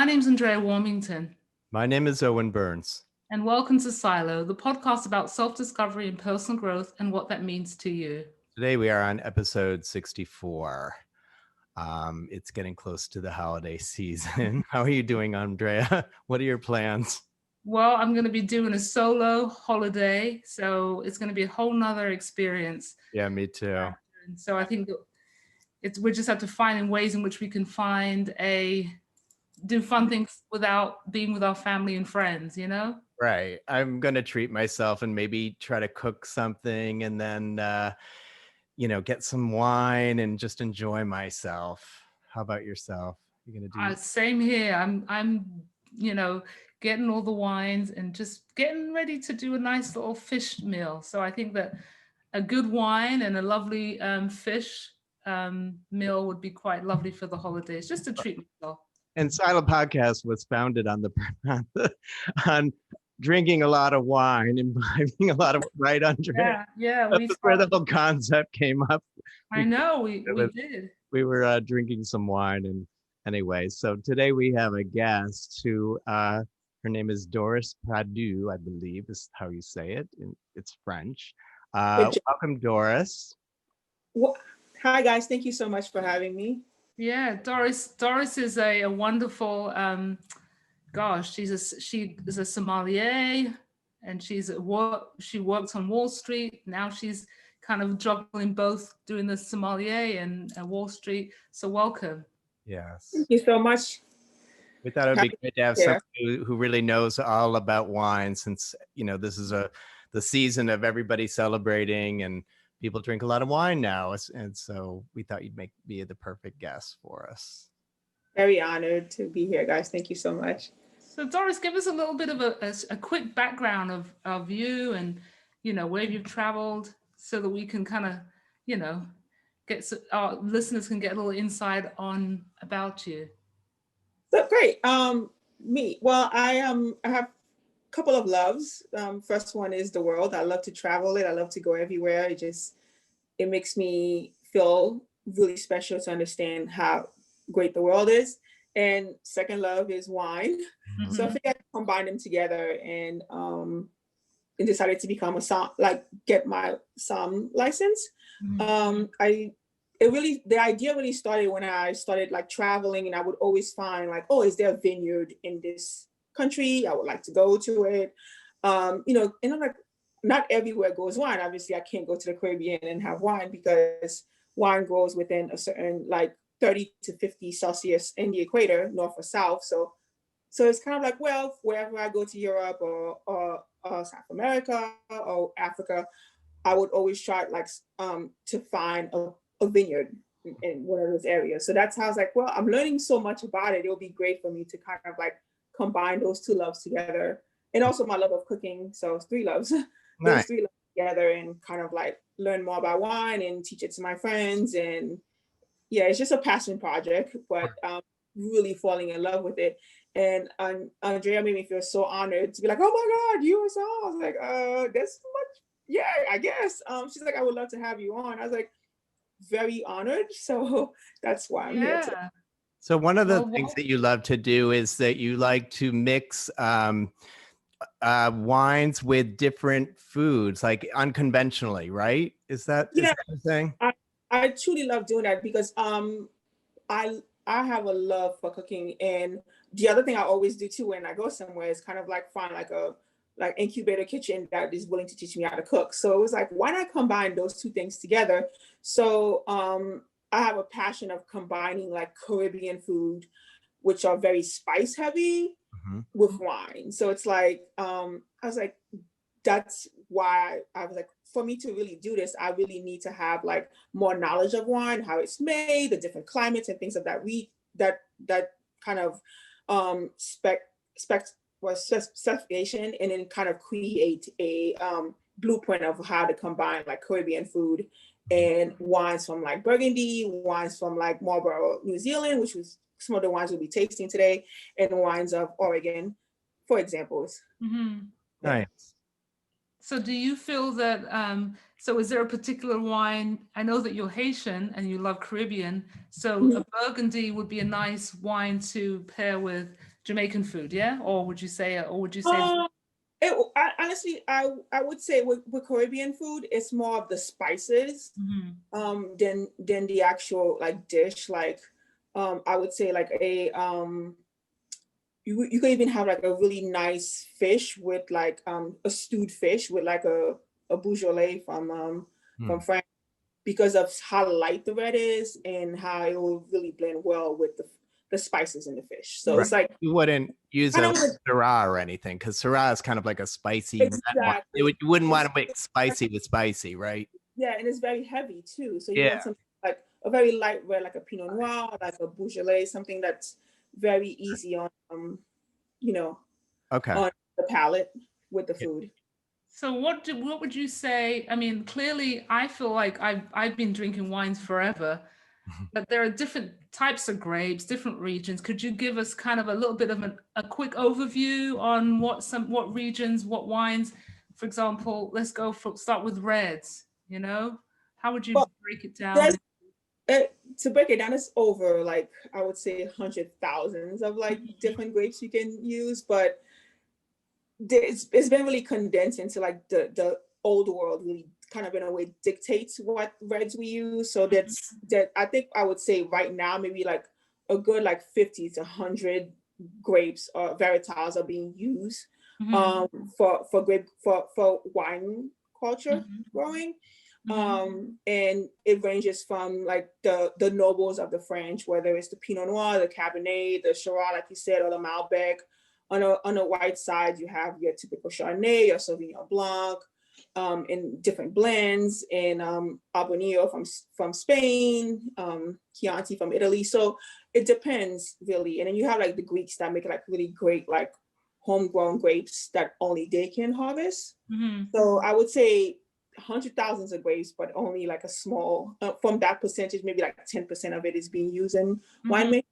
name's Andrea Warmington, My name is Owen Burns. and welcome to Silo, the podcast about self-discovery and personal growth and what that means to you. Today we are on episode 64. It's getting close to the holiday season. How are you doing, Andrea? What are your plans? Well, I'm going to be doing a solo holiday, so it's going to be a whole nother experience. Yeah, me too. And so I think that we just have to find ways in which we can do fun things without being with our family and friends, you know? Right. I'm going to treat myself and maybe try to cook something and then, get some wine and just enjoy myself. How about yourself? You're going to do? Same here. I'm getting all the wines and just getting ready to do a nice little fish meal. So I think that a good wine and a lovely fish meal would be quite lovely for the holidays, just to treat myself. And Cylopodcast was founded on on drinking a lot of wine and imbibing a lot of, right, Andrea? Yeah. That's where the whole concept came up. I know, we did. We were drinking some wine, and anyway, so today we have a guest who, her name is Doris Pradieu, I believe is how you say it. It's French. Welcome, Doris. Well, hi guys, thank you so much for having me. Yeah, Doris is a wonderful, she is a sommelier, and she worked on Wall Street. Now she's kind of juggling both, doing the sommelier and Wall Street. So welcome. Yes. Thank you so much. We thought it would be great to have somebody who really knows all about wine, since this is the season of everybody celebrating and people drink a lot of wine now, and so we thought you'd be the perfect guest for us. Very honored to be here, guys. Thank you so much. So Doris, give us a little bit of a quick background of you and where you've traveled, so that we can kind of our listeners can get a little insight about you. So great. Me. Well, I have a couple of loves. First one is the world. I love to travel it. I love to go everywhere. It makes me feel really special to understand how great the world is. And second love is wine. Mm-hmm. So I think I combined them together and decided to become get my somm license. Mm-hmm. The idea really started when I started traveling, and I would always find is there a vineyard in this country? I would like to go to it. And I'm like, not everywhere grows wine. Obviously, I can't go to the Caribbean and have wine because wine grows within a certain 30 to 50 Celsius in the equator, north or south. So it's kind of wherever I go to Europe or South America or Africa, I would always try to find a vineyard in one of those areas. So that's how I was I'm learning so much about it. It'll be great for me to kind of combine those two loves together. And also my love of cooking. So it's three loves. Nice. Those three loves together and kind of learn more about wine and teach it to my friends. And yeah, it's just a passion project, but really falling in love with it. And Andrea made me feel so honored to be oh my God, you and so. I was that's much. Yeah, I guess. She's I would love to have you on. I was very honored. So that's why I'm here today. So one of the things that you love to do is that you like to mix wines with different foods, unconventionally, right? Is that the thing? I truly love doing that because I have a love for cooking, and the other thing I always do too when I go somewhere is kind of find a incubator kitchen that is willing to teach me how to cook. So it was why not combine those two things together? So I have a passion of combining Caribbean food, which are very spice heavy, mm-hmm. with wine. So it's I was that's why I was for me to really do this, I really need to have more knowledge of wine, how it's made, the different climates and things of that kind of specification, and then kind of create a blueprint of how to combine Caribbean food and wines from Burgundy, wines from Marlborough, New Zealand, which was some of the wines we'll be tasting today, and wines of Oregon, for examples. Mm-hmm. Nice. So do you feel that, so is there a particular wine? I know that you're Haitian and you love Caribbean. So mm-hmm. a Burgundy would be a nice wine to pair with Jamaican food, yeah? Or would you say, Honestly, I would say with Caribbean food, it's more of the spices than the actual like dish. Like I would say like you could even have like a really nice fish with like a stewed fish with like a Beaujolais from France, because of how light the red is and how it will really blend well with the spices in the fish. So it's like you wouldn't use a Syrah or anything, because Syrah is kind of like a spicy red wine. You wouldn't want to mix spicy with spicy, right? Yeah, and it's very heavy too. So you want something like a very light red, like a Pinot Noir, like a Beaujolais, something that's very easy on on the palate with the food. So what would you say? I mean, clearly I feel like I've been drinking wines forever, but there are different types of grapes, different regions. Could you give us kind of a little bit of a quick overview on what regions, what wines? For example, let's start with reds, How would you break it down? To break it down, it's over like I would say 100,000s of like different grapes you can use, but it's been really condensed into like the old world really kind of in a way dictates what reds we use. So that I think I would say right now maybe like a good like 50 to 100 grapes or varietals are being used for wine culture growing. And it ranges from like the nobles of the French, whether it's the Pinot Noir, the Cabernet, the Syrah, like you said, or the Malbec. On the white side, you have your typical Chardonnay, your Sauvignon Blanc, in different blends, and Albonio from Spain, Chianti from Italy. So it depends really. And then you have like the Greeks that make like really great like homegrown grapes that only they can harvest. So I would say 100,000s of grapes, but only like a small from that percentage, maybe like 10% of it is being used in winemaking.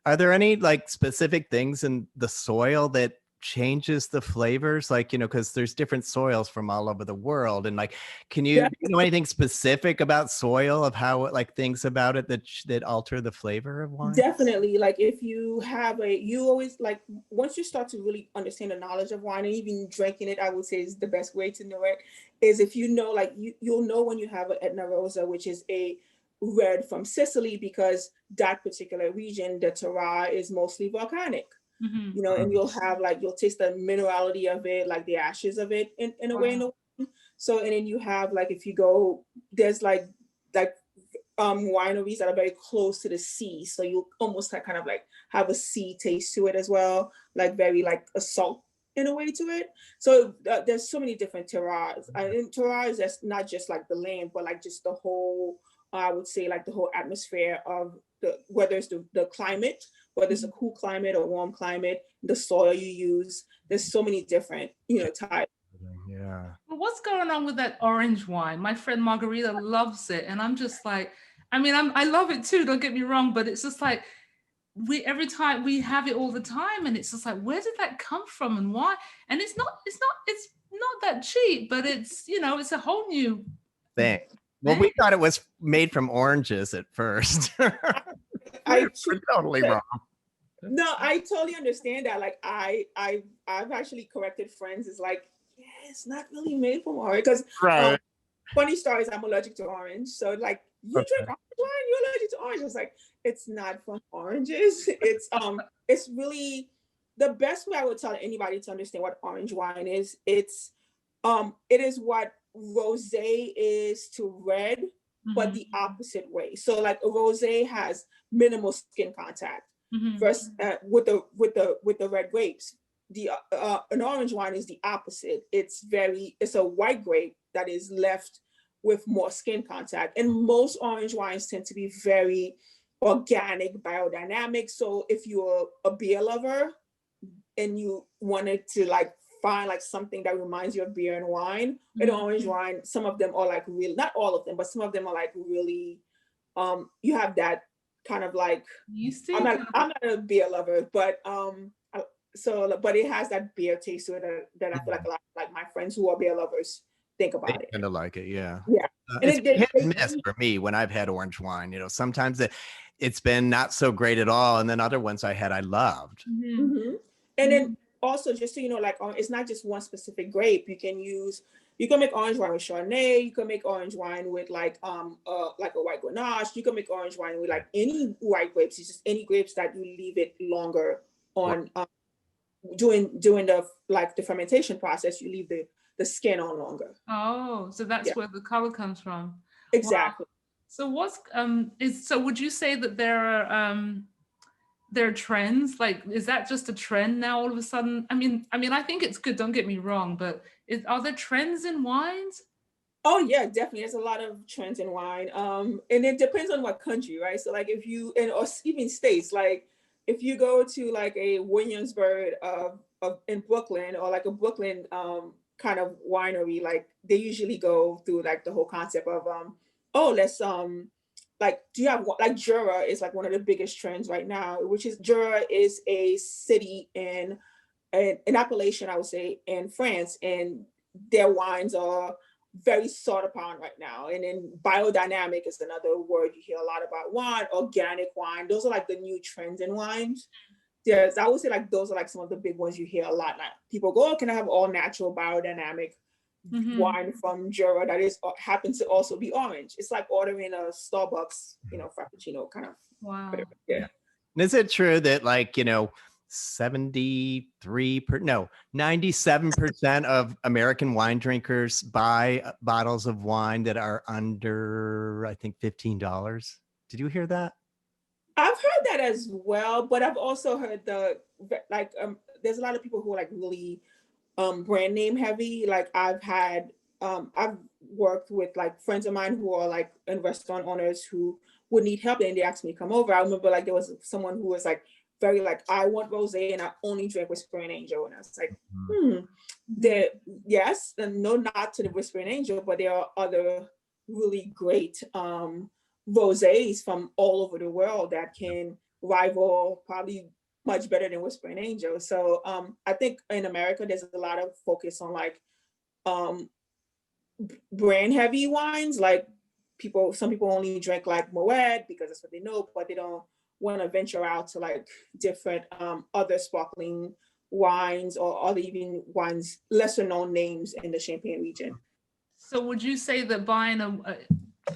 Are there any like specific things in the soil that changes the flavors? Like, because there's different soils from all over the world. And like, can you know anything specific about soil, of how like things about it that alter the flavor of wine? Definitely. Like if you have you always like, once you start to really understand the knowledge of wine and even drinking it, I would say is the best way to know it, is if you know, like you'll know when you have an Etna Rosa, which is a red from Sicily, because that particular region, the terroir is mostly volcanic, and you'll taste the minerality of it, like the ashes of it in a way. So, and then you have like, if you go, there's like wineries that are very close to the sea. So you almost kind of like have a sea taste to it as well, like very like a salt in a way to it. So there's so many different terroirs. And terroirs, that's not just like the land, but like just the whole, I would say like the whole atmosphere of whether it's the climate, whether it's a cool climate or warm climate, the soil you use. There's so many different, types. Yeah. Well, what's going on with that orange wine? My friend Margarita loves it, and I'm just like, I love it too. Don't get me wrong, but it's just like every time we have it all the time, and it's just like, where did that come from and why? And it's not that cheap, but it's it's a whole new thing. Well, we thought it was made from oranges at first. We're totally wrong. No, I totally understand that. Like I've actually corrected friends. It's like, yeah, it's not really made from orange. Because funny stories, I'm allergic to orange. So like, you drink orange wine, you're allergic to orange. It's like, it's not from oranges. It's really the best way I would tell anybody to understand what orange wine is. It is what rosé is to red, but the opposite way. So like a rosé has minimal skin contact. Versus with the red grapes, an orange wine is the opposite. It's a white grape that is left with more skin contact, and most orange wines tend to be very organic, biodynamic. So if you're a beer lover and you wanted to like find like something that reminds you of beer and wine, an orange wine, some of them are like really, not all of them, but some of them are like really, you have that kind of like, I'm not a beer lover, but but it has that beer taste to it that I feel like a lot, like my friends who are beer lovers think about it. Kind of like it, yeah. Yeah. And It's hit and miss for me when I've had orange wine. You know, sometimes it's been not so great at all, and then other ones I loved. Mm-hmm. And then also, just so you know, like it's not just one specific grape. You can make orange wine with Chardonnay. You can make orange wine with like a white Grenache. You can make orange wine with like any white grapes. It's just any grapes that you leave it longer on doing the fermentation process. You leave the skin on longer. Oh, so that's where the color comes from. Exactly. Wow. So would you say that there are trends? Like, is that just a trend now all of a sudden? I mean, I think it's good, don't get me wrong, but are there trends in wines? Oh yeah, definitely. There's a lot of trends in wine. And it depends on what country, right? So like if you, or even states, like if you go to like a Williamsburg in Brooklyn, or like a Brooklyn kind of winery, like they usually go through like the whole concept of let's like, do you have, like, Jura is like one of the biggest trends right now, which is Jura is a city in Appellation, I would say, in France, and their wines are very sought upon right now. And then biodynamic is another word you hear a lot about wine, organic wine. Those are like the new trends in wines. I would say like those are like some of the big ones you hear a lot now. People go, oh, can I have all natural biodynamic wine from Jura that happens to also be orange? It's like ordering a Starbucks, Frappuccino kind of. Wow. Yeah. And is it true that 97% of American wine drinkers buy bottles of wine that are under, I think, $15? Did you hear that? I've heard that as well, but I've also heard there's a lot of people who are like really brand name heavy. Like I've worked with like friends of mine who are like in restaurant owners who would need help, and they asked me to come over. I remember like there was someone who was like very like, I want rosé and I only drink Whispering Angel, and I was like, yes, and no, not to the Whispering Angel, but there are other really great rosés from all over the world that can rival probably much better than Whispering Angel. So I think in America there's a lot of focus on like brand heavy wines. Like some people only drink like Moet because that's what they know, but they don't want to venture out to like different other sparkling wines or other even wines, lesser known names in the Champagne region. So would you say that buying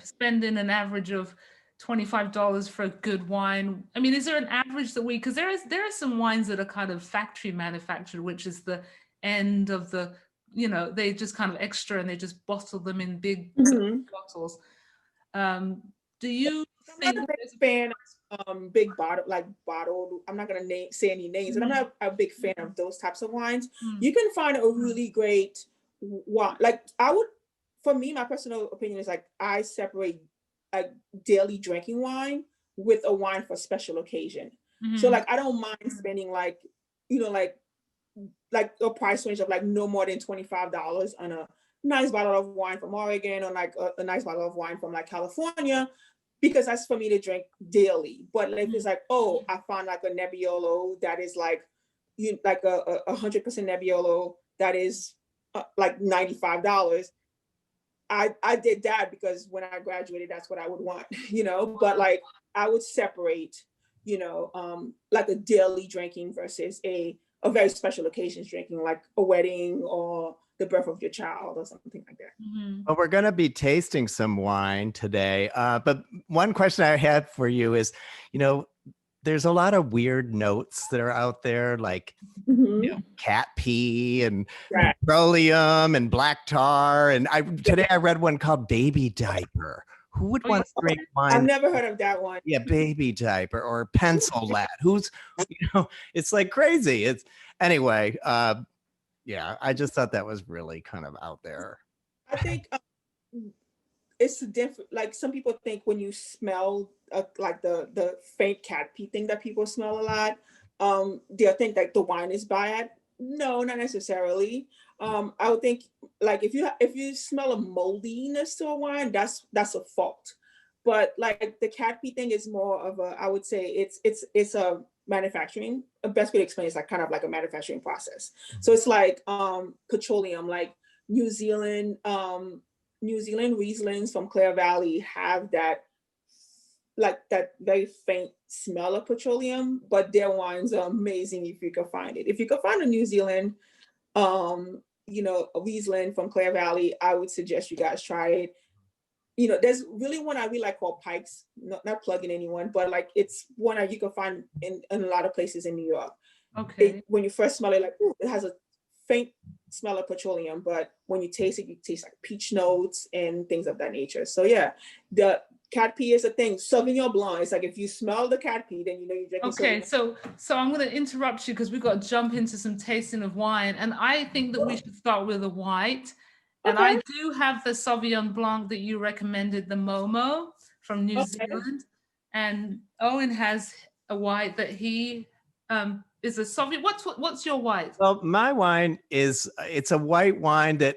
spending an average of $25 for a good wine, I mean, is there an average that because there are some wines that are kind of factory manufactured, which is the end of the, they just kind of extra and they just bottle them in big bottles. Do you think I'm not a big fan of big bottled, I'm not going to say any names, but I'm not a big fan of those types of wines. You can find a really great wine. Like for me, my personal opinion is like, I separate a daily drinking wine with a wine for special occasion. So like, I don't mind spending like, like a price range of like no more than $25 on a nice bottle of wine from Oregon, or like a nice bottle of wine from like California, because that's for me to drink daily. But if it's like, oh, I found like a Nebbiolo that is like, like a 100% Nebbiolo that is like $95. I did that because when I graduated, that's what I would want, but like I would separate, like a daily drinking versus a very special occasions drinking, like a wedding or the birth of your child or something like that. Well, we're going to be tasting some wine today. But one question I had for you is, there's a lot of weird notes that are out there, like cat pee and petroleum and black tar. And today I read one called baby diaper. Who would want to drink wine? I've never heard of that one. Yeah, baby diaper or pencil lead. It's like crazy. It's anyway. Yeah, I just thought that was really kind of out there. I think it's different. Like some people think when you smell like the faint cat pee thing that people smell a lot, they'll think that the wine is bad. No, not necessarily. I would think like if you smell a moldiness to a wine, that's a fault. But like the cat pee thing is more of I would say it's a manufacturing. The best way to explain it is like kind of like a manufacturing process. So it's like petroleum, like New Zealand New Zealand Rieslings from Clare Valley have that, like that very faint smell of petroleum, but their wines are amazing if you can find it. If you can find a New Zealand, you know, a Riesling from Clare Valley, I would suggest you guys try it. You know, there's really one I really like called Pikes, not plugging anyone, but like it's one that you can find in a lot of places in New York. Okay. When you first smell it, like, ooh, it has a faint smell of petroleum, but when you taste it, you taste like peach notes and things of that nature. So yeah, the cat pee is a thing. Sauvignon Blanc is like, if you smell the cat pee, then you know you're drinking. Okay, Sauvignon. so I'm going to interrupt you because we've got to jump into some tasting of wine, and I think that we should start with a white. And Okay. I do have the Sauvignon Blanc that you recommended, the Momo from New Zealand, and Owen has a white that he is a Sauvignon. What's your white? Well, my wine it's a white wine that,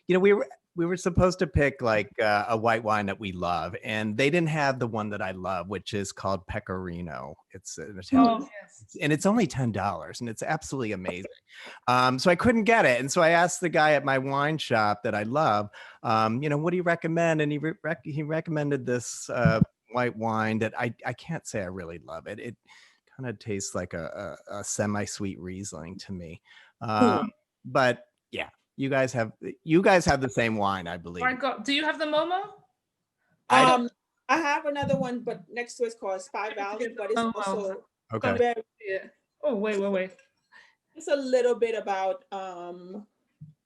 you know, we were supposed to pick like a white wine that we love, and they didn't have the one that I love, which is called Pecorino. It's an Italian, and it's only $10, and it's absolutely amazing. So I couldn't get it, and so I asked the guy at my wine shop that I love, you know, what do you recommend? And he recommended this white wine that I can't say I really love it. It kind of tastes like a semi-sweet Riesling to me, but yeah. You guys have the same wine, I believe. Do you have the Momo? I have another one, but next to it's called Spy Valley, but it's also okay. Oh, wait. It's a little bit about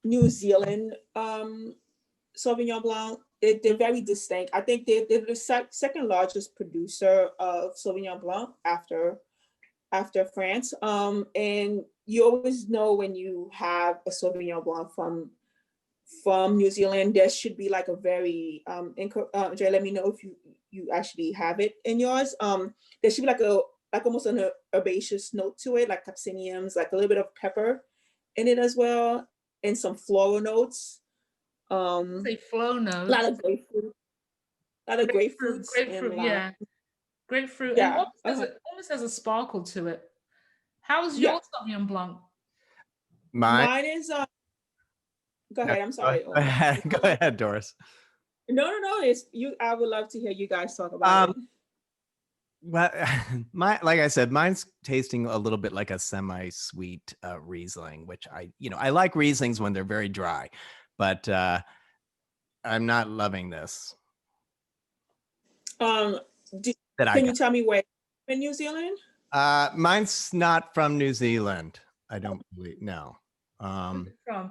New Zealand Sauvignon Blanc. They're very distinct. I think they're the second largest producer of Sauvignon Blanc after France. And you always know when you have a Sauvignon Blanc from New Zealand, there should be like a very Andrea, let me know if you actually have it in yours. There should be like almost an herbaceous note to it, like capsiniums, like a little bit of pepper in it as well, and some floral notes. Say flow notes. A lot of grapefruit. Grapefruit, yeah. Grapefruit. Yeah. And almost has a sparkle to it. How's your Sauvignon Blanc? Mine is go ahead. I'm sorry. Go ahead, Doris. No. It's you. I would love to hear you guys talk about it. Well, like I said, mine's tasting a little bit like a semi-sweet Riesling, which I like Rieslings when they're very dry, but I'm not loving this. Can you tell me where in New Zealand? Mine's not from New Zealand. I don't believe. No.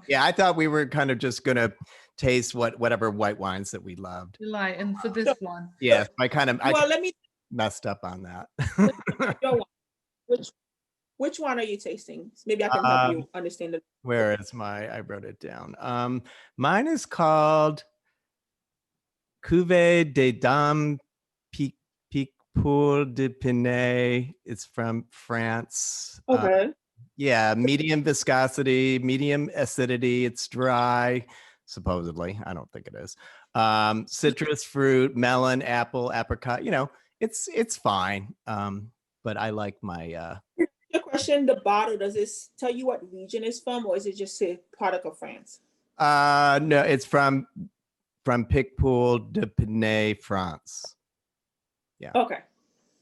Yeah, I thought we were kind of just gonna taste whatever white wines that we loved. Like, and for this one, yeah, I messed up on that. Which one are you tasting? Maybe I can help you understand it. Where is I wrote it down. Mine is called Cuvée des Dames Piquepoul de Pinay. It's from France. Okay. Yeah, medium viscosity, medium acidity. It's dry, supposedly. I don't think it is. Citrus fruit, melon, apple, apricot. You know, it's fine. But I like my. The question: the bottle, does this tell you what region it's from, or is it just a product of France? No, it's from Piquepoul de Pinay, France. Yeah. Okay.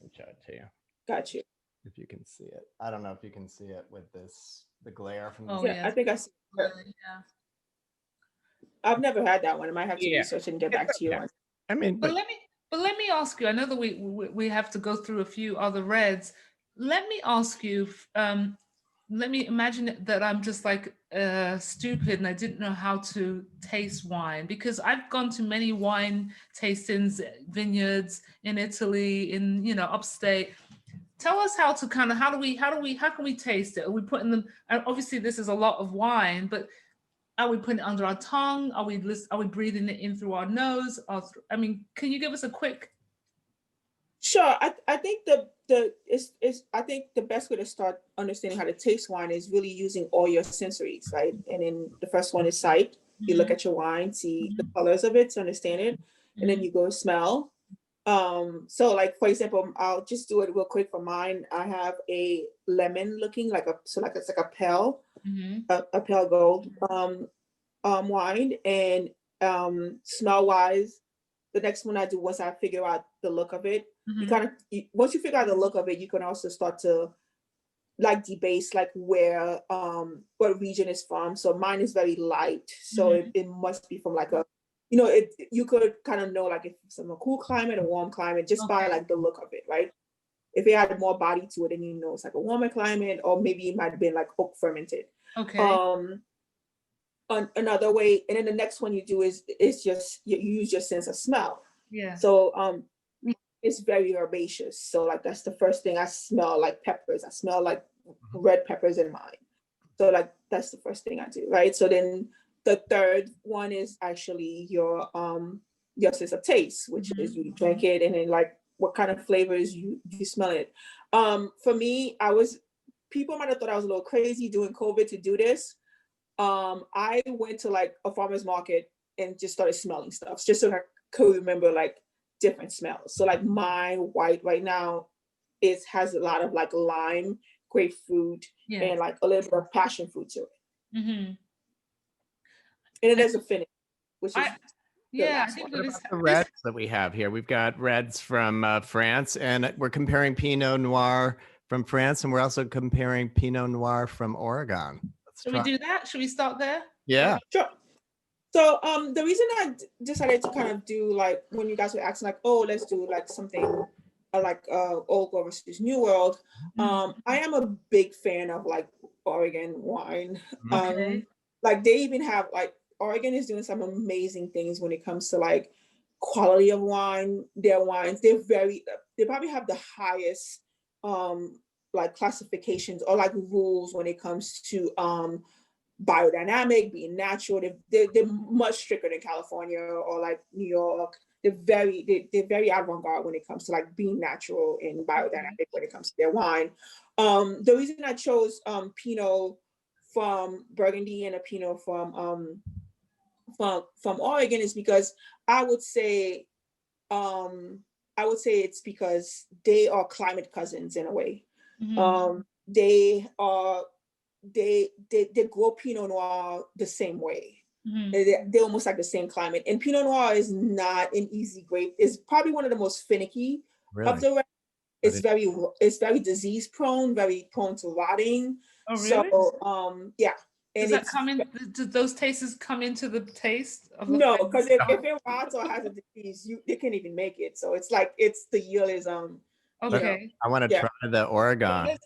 I'll show it to you. Got you. If you can see it. I don't know if you can see it with the glare from the I think I see it. Yeah. I've never had that one. I might have to research and get back to you on. I mean, but let me ask you. I know that we have to go through a few other reds. Let me ask you. Let me imagine that I'm just like stupid and I didn't know how to taste wine, because I've gone to many wine tastings, vineyards in Italy, in upstate. Tell us how can we taste it? Are we putting them? Obviously, this is a lot of wine, but are we putting it under our tongue? Are we breathing it in through our nose? Can you give us a quick? Sure. I think I think the best way to start understanding how to taste wine is really using all your sensories, right? And then the first one is sight. You look at your wine, see the colors of it to understand it, and then you go smell. So like, for example, I'll just do it real quick for mine. I have a lemon looking it's like a pale, a pale gold wine, and Smell wise, the next one I do, once I figure out the look of it, once you figure out the look of it, you can also start to like debase like where what region is from. So mine is very light, so it must be from like a, you could kind of know like if it's from a cool climate, a warm climate, just by like the look of it, right? If it had more body to it, then it's like a warmer climate, or maybe it might have been like oak fermented. Another way, and then the next one you do is just you use your sense of smell. So it's very herbaceous. So like that's the first thing I smell, like peppers. I smell like red peppers in mine. So like that's the first thing I do, right? So then the third one is actually your sense of taste, which is you drink it and then like what kind of flavors you smell it. For me, people might have thought I was a little crazy doing COVID to do this. I went to like a farmer's market and just started smelling stuff just so I could remember like different smells. So like my white right now has a lot of like lime, grapefruit, and like a little bit of passion fruit to it. And then there's a finish, which is I think what about the reds that we have here? We've got reds from France, and we're comparing Pinot Noir from France, and we're also comparing Pinot Noir from Oregon. Should we do that? Should we start there? Yeah. Sure. So the reason I decided to kind of do like when you guys were asking like, oh, let's do like something like Old World versus New World. I am a big fan of like Oregon wine. Like they even have like Oregon is doing some amazing things when it comes to like quality of wine. Their wines, they probably have the highest like classifications or like rules when it comes to biodynamic, being natural. They're much stricter than California or like New York. They're very avant-garde when it comes to like being natural and biodynamic when it comes to their wine. The reason I chose Pinot from Burgundy and a Pinot from Oregon is because I would say it's because they are climate cousins in a way. They grow Pinot Noir the same way. They're almost like the same climate. And Pinot Noir is not an easy grape. It's probably one of the most finicky of the rest. It's very disease prone, very prone to rotting. Oh, really? So yeah. Does that come in? Do those tastes come into the taste of the no? Because if it rots or has a disease, they can't even make it. So it's like the yield is okay. I want to try the Oregon.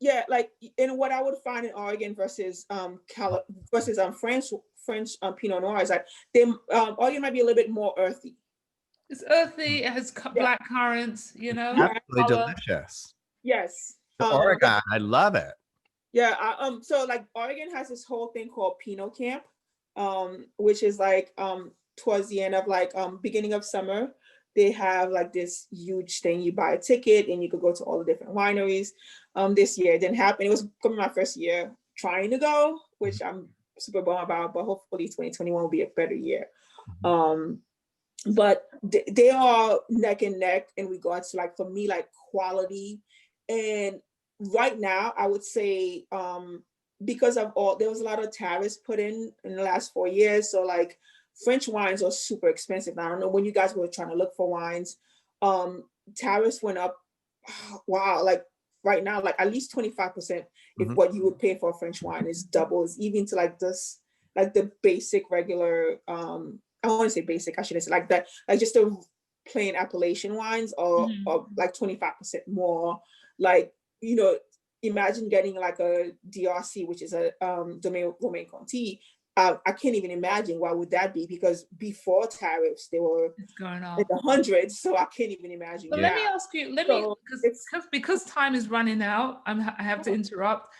Yeah, like, and what I would find in Oregon versus French Pinot Noir is like Oregon might be a little bit more earthy. It's earthy. It has black currants. Absolutely delicious. Yes. Oregon, I love it. Yeah. So like Oregon has this whole thing called Pinot Camp, which is like towards the end of like beginning of summer. They have like this huge thing. You buy a ticket and you could go to all the different wineries. This year it didn't happen. It was coming my first year trying to go, which I'm super bummed about, but hopefully 2021 will be a better year. But they are neck and neck in regards to like, for me, like quality. And right now I would say because of there was a lot of tariffs put in the last 4 years. So like French wines are super expensive. I don't know when you guys were trying to look for wines, tariffs went up. Wow, like right now, like at least 25% if what you would pay for a French wine is doubles, even to like this, like the basic regular, I want to say basic, I shouldn't say like that, like just the plain appellation wines are like 25% more. Like, imagine getting like a DRC, which is a Domaine Romain Conti. I can't even imagine why would that be, because before tariffs they were going on in the hundreds, so I can't even imagine. But let me ask you, because time is running out, I have to interrupt.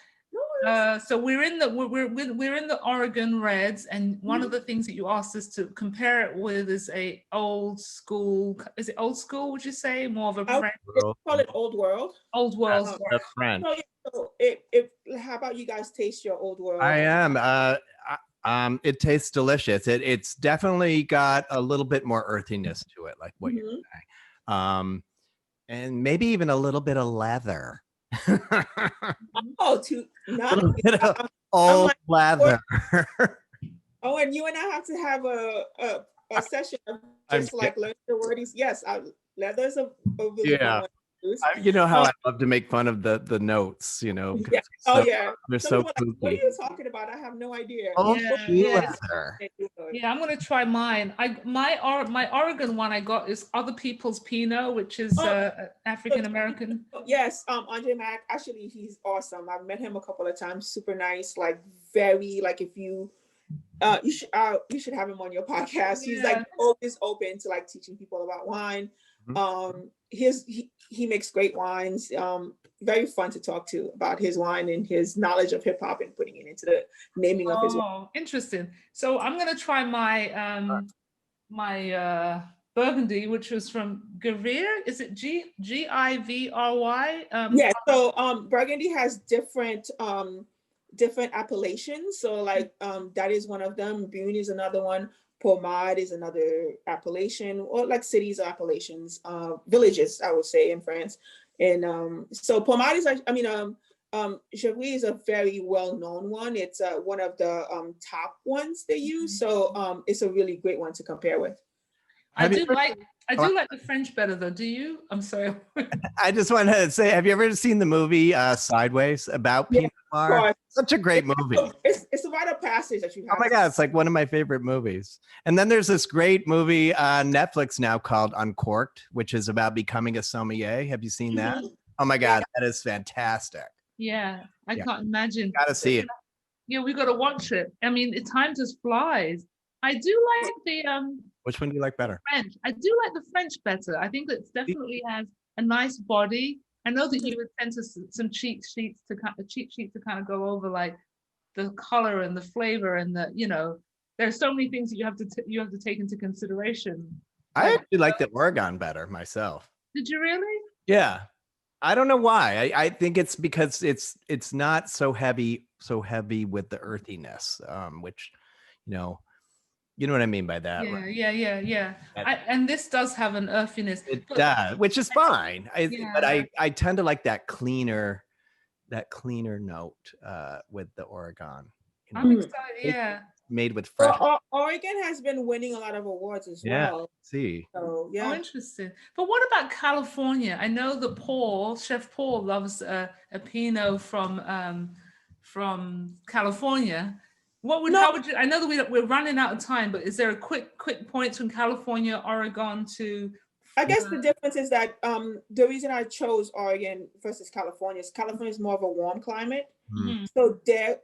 So we're in the Oregon Reds, and one of the things that you asked us to compare it with is a old school. Is it old school? Would you say more of a French? Call it Old World. Old World. That's French. So how about you guys taste your Old World? I am. It tastes delicious. It's definitely got a little bit more earthiness to it, like what you're saying. And maybe even a little bit of leather. Oh, a little bit of old leather. Oh, Owen, you and I have to have a session of just like learn the wordies. Yes, leather's a really fun one. You know how I love to make fun of the notes, you know. Yeah. So, They're so like, what are you talking about? I have no idea. Oh, yeah, I'm gonna try mine. My Oregon one I got is other people's Pinot, which is African American. Yes, Andre Mack. Actually, he's awesome. I've met him a couple of times. Super nice. Like very like if you you should have him on your podcast. He's like always open to like teaching people about wine. He makes great wines. Very fun to talk to about his wine and his knowledge of hip hop and putting it into the naming of his wine. Oh, interesting. So I'm gonna try my my Burgundy, which was from Givry. Is it Givry? Yeah. So Burgundy has different appellations. So like that is one of them. Beaune is another one. Pommade is another appellation, or like cities or appellations, villages, I would say, in France. And so Pommade is, Givry is a very well-known one. It's one of the top ones they use. So it's a really great one to compare with. I do like the French better though. Do you? I'm sorry. I just wanted to say, have you ever seen the movie Sideways about Pinot Noir? Such a great movie. It's a rite of passage that you have. Oh my God, it's like one of my favorite movies. And then there's this great movie on Netflix now called Uncorked, which is about becoming a sommelier. Have you seen that? Oh my God, that is fantastic. Yeah, I can't imagine. Gotta see it. Yeah, we got to watch it. I mean, time just flies. I do like the Which one do you like better? French. I do like the French better. I think it definitely has a nice body. I know that you would send us some cheat sheets to kind of go over like the color and the flavor and the, you know, there's so many things that you have to take into consideration. I actually like the Oregon better myself. Did you really? Yeah. I don't know why. I think it's because it's not so heavy with the earthiness, which, you know what I mean by that, Yeah, right? yeah. And this does have an earthiness. It does, which is fine. But I tend to like that cleaner note with the Oregon. You know? I'm excited. Yeah. Made with fresh. Well, Oregon has been winning a lot of awards as well. See. So yeah. Oh, interesting. But what about California? I know that Chef Paul loves a Pinot from California. How would you? I know that we're running out of time, but is there a quick points from California, Oregon to? I guess the difference is that the reason I chose Oregon versus California is California is more of a warm climate, so their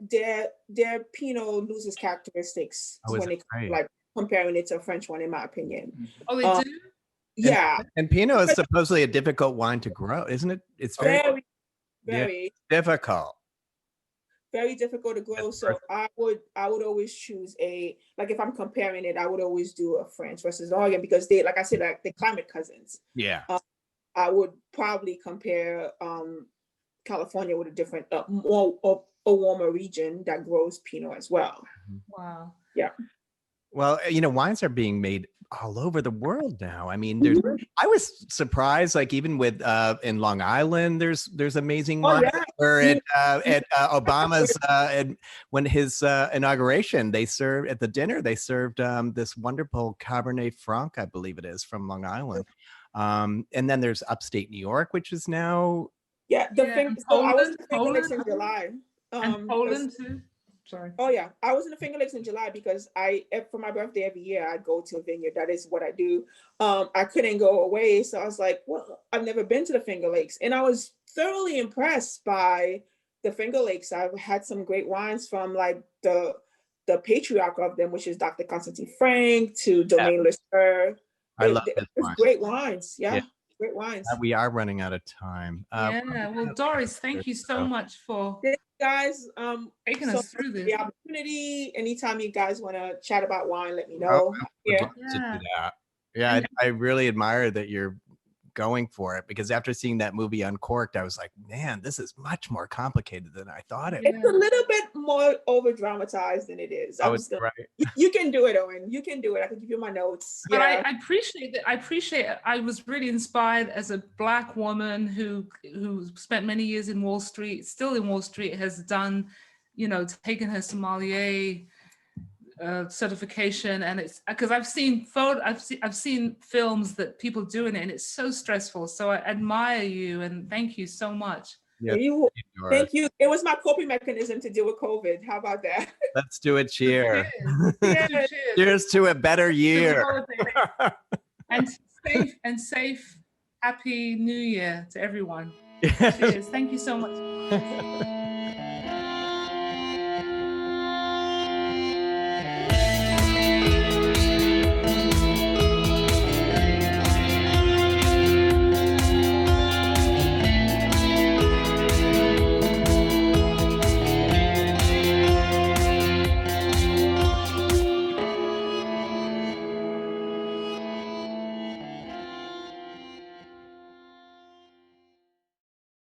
Pinot loses characteristics when it like comparing it to a French one, in my opinion. Oh, they do. Yeah, and Pinot is supposedly a difficult wine to grow, isn't it? It's very difficult. Very difficult to grow. So I would always choose if I'm comparing it, I would always do a French versus Oregon because they, like I said, like the climate cousins. Yeah. I would probably compare California with a different, a warmer region that grows Pinot as well. Wow. Yeah. Well, wines are being made all over the world now. I mean, I was surprised, like even with in Long Island, there's amazing wine. Or at Obama's when his inauguration, they served at the dinner. They served this wonderful Cabernet Franc, I believe it is, from Long Island. And then there's upstate New York, which is now I was in the Finger Lakes in July. And Poland too. Sorry. Oh yeah, I was in the Finger Lakes in July because for my birthday every year I go to a vineyard. That is what I do. I couldn't go away, so I was like, well, I've never been to the Finger Lakes, and I was thoroughly impressed by the Finger Lakes. I've had some great wines from like the patriarch of them, which is Dr. Constantine Frank, to Domaine Lesur. I love this wine. Great wines, yeah. Great wines. We are running out of time. Well, Doris, thank you so much for guys taking us through this. The opportunity. Anytime you guys want to chat about wine, let me know. I really admire that you're going for it, because after seeing that movie Uncorked, I was like, man, this is much more complicated than I thought it was. It's a little bit more over dramatized than it is. You can do it, Owen. You can do it. I can give you my notes. But I appreciate that. I was really inspired as a Black woman who spent many years in Wall Street, still in Wall Street, has done, taken her sommelier certification, and it's because I've seen films that people doing it, and it's so stressful. So I admire you and thank you so much. Yeah, thank you. It was my coping mechanism to deal with COVID. How about that? Let's do a cheer. Cheers. Cheers to a better year. And safe, happy New Year to everyone. Cheers. Thank you so much.